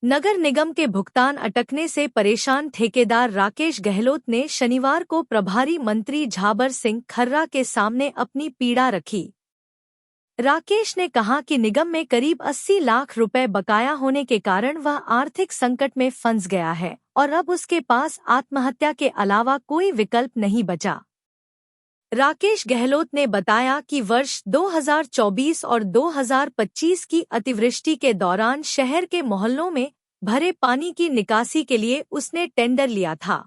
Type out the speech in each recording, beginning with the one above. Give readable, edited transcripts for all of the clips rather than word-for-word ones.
नगर निगम के भुगतान अटकने से परेशान ठेकेदार राकेश गहलोत ने शनिवार को प्रभारी मंत्री झाबर सिंह खर्रा के सामने अपनी पीड़ा रखी। राकेश ने कहा कि निगम में करीब 80 लाख रुपए बकाया होने के कारण वह आर्थिक संकट में फंस गया है और अब उसके पास आत्महत्या के अलावा कोई विकल्प नहीं बचा। राकेश गहलोत ने बताया कि वर्ष 2024 और 2025 की अतिवृष्टि के दौरान शहर के मोहल्लों में भरे पानी की निकासी के लिए उसने टेंडर लिया था।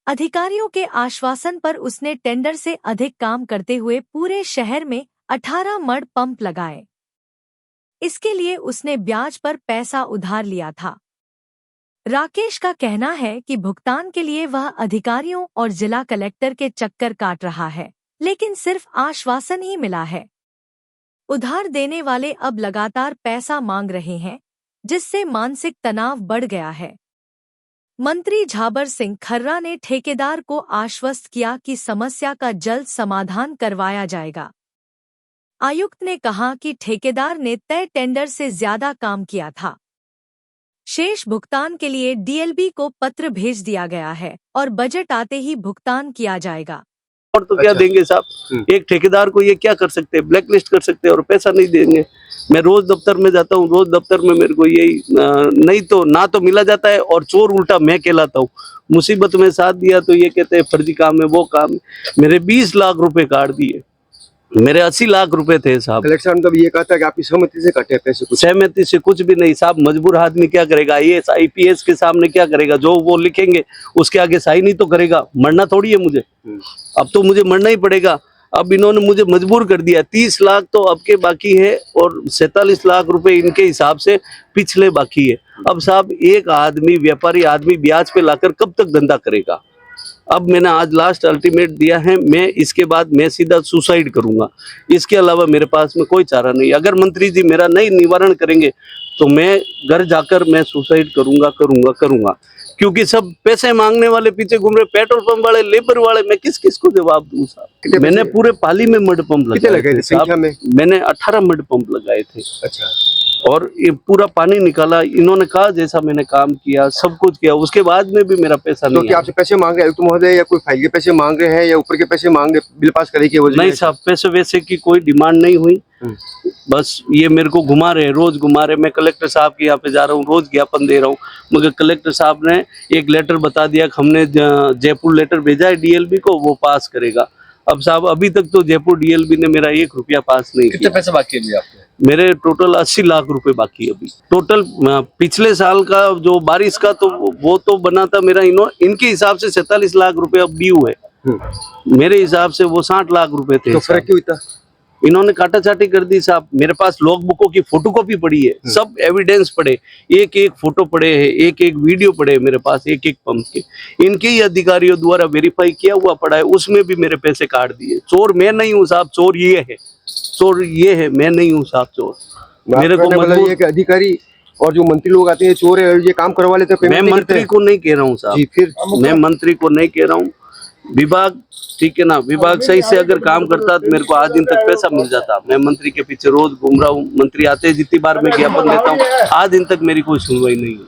अधिकारियों के आश्वासन पर उसने टेंडर से अधिक काम करते हुए पूरे शहर में 18 मड पंप लगाए। इसके लिए उसने ब्याज पर पैसा उधार लिया था। राकेश का कहना है कि भुगतान के लिए वह अधिकारियों और जिला कलेक्टर के चक्कर काट रहा है, लेकिन सिर्फ आश्वासन ही मिला है। उधार देने वाले अब लगातार पैसा मांग रहे हैं, जिससे मानसिक तनाव बढ़ गया है। मंत्री झाबर सिंह खर्रा ने ठेकेदार को आश्वस्त किया कि समस्या का जल्द समाधान करवाया जाएगा। आयुक्त ने कहा कि ठेकेदार ने तय टेंडर से ज्यादा काम किया था। शेष भुगतान के लिए डीएलबी को पत्र भेज दिया गया है और बजट आते ही भुगतान किया जाएगा। और तो क्या देंगे साहब, एक ठेकेदार को ये क्या कर सकते हैं, ब्लैक लिस्ट कर सकते हैं और पैसा नहीं देंगे। मैं रोज दफ्तर में जाता हूँ, रोज दफ्तर में मेरे को यही नहीं तो ना तो मिला जाता है और चोर उल्टा मैं कहलाता हूँ। मुसीबत में साथ दिया तो ये कहते हैं फर्जी काम है, वो काम है। मेरे 20 लाख रुपए काट दिए, मेरे 80 लाख रुपए थे साहब। कलेक्टर ने तो ये कहा था कि आपकी सहमति से कटे पैसे। सहमति से कुछ भी नहीं साहब, मजबूर आदमी क्या करेगा, IAS IPS के सामने क्या करेगा, जो वो लिखेंगे उसके आगे साइन ही तो करेगा। मरना थोड़ी है मुझे, अब तो मुझे मरना ही पड़ेगा। अब इन्होंने मुझे मजबूर कर दिया। 30 लाख तो अब के बाकी है और 47 लाख रुपए इनके हिसाब से पिछले बाकी है। अब साहब एक आदमी, व्यापारी आदमी ब्याज पे लाकर कब तक धंधा करेगा। अब मैंने आज लास्ट अल्टीमेट दिया है, मैं इसके बाद मैं सीधा सुसाइड करूंगा। इसके अलावा मेरे पास में कोई चारा नहीं। अगर मंत्री जी मेरा नहीं निवारण करेंगे तो मैं घर जाकर मैं सुसाइड करूंगा, क्योंकि सब पैसे मांगने वाले पीछे घूम रहे, पेट्रोल पंप वाले, लेबर वाले, मैं किस किस को जवाब दूं साहब। मैंने पूरे पाली में मड पंप लगाए थे, मैंने 18 मड पंप लगाए थे। अच्छा। और ये पूरा पानी निकाला, इन्होंने कहा जैसा मैंने काम किया, सब कुछ किया, उसके बाद में भी मेरा पैसा नहीं। तो क्या आपसे पैसे मांग रहे हैं तुम महोदय, या कोई फाइल के पैसे मांग रहे हैं या ऊपर के पैसे मांग रहे, बिल पास करे की वजह? नहीं साहब, पैसे वैसे की कोई डिमांड नहीं हुई, बस ये मेरे को घुमा रहे, रोज घुमा रहे। मैं कलेक्टर साहब के यहाँ पे जा रहा हूँ, रोज ज्ञापन दे रहा हूँ, मगर कलेक्टर साहब ने एक लेटर बता दिया कि हमने जयपुर लेटर भेजा है DLB को, वो पास करेगा। अब साहब अभी तक तो जयपुर DLB ने मेरा 1 रुपया पास नहीं किया। कितने पैसे बाकी है आपके? मेरे टोटल 80 लाख रुपए बाकी अभी टोटल। पिछले साल का जो बारिश का तो वो तो बना था मेरा, इनके हिसाब से 47 लाख रुपए अब ड्यू है, मेरे हिसाब से वो 60 लाख रुपए थे। तो फर्क क्यों इतना? इन्होंने काटा चाटी कर दी साहब। मेरे पास लॉग बुकों की फोटोकॉपी पड़ी है, सब एविडेंस पड़े, एक एक फोटो पड़े हैं, एक एक वीडियो पड़े हैं मेरे पास, एक एक पंप के। इनके ही अधिकारियों द्वारा वेरीफाई किया हुआ पड़ा है, उसमें भी मेरे पैसे काट दिए। चोर मैं नहीं हूँ साहब, चोर ये है, चोर ये है, मैं नहीं हूँ साहब चोर। मेरे को मतलब ये कि अधिकारी और जो मंत्री लोग आते हैं चोर है, ये काम करवा लेते हैं। मैं मंत्री को नहीं कह रहा हूँ साहब, फिर मैं मंत्री को नहीं कह रहा हूँ, विभाग, ठीक है ना, विभाग सही से अगर काम करता तो मेरे को आज दिन तक पैसा मिल जाता। मैं मंत्री के पीछे रोज घूम रहा हूँ, मंत्री आते हैं, जितनी बार मैं ज्ञापन देता हूँ, आज दिन तक मेरी कोई सुनवाई नहीं है।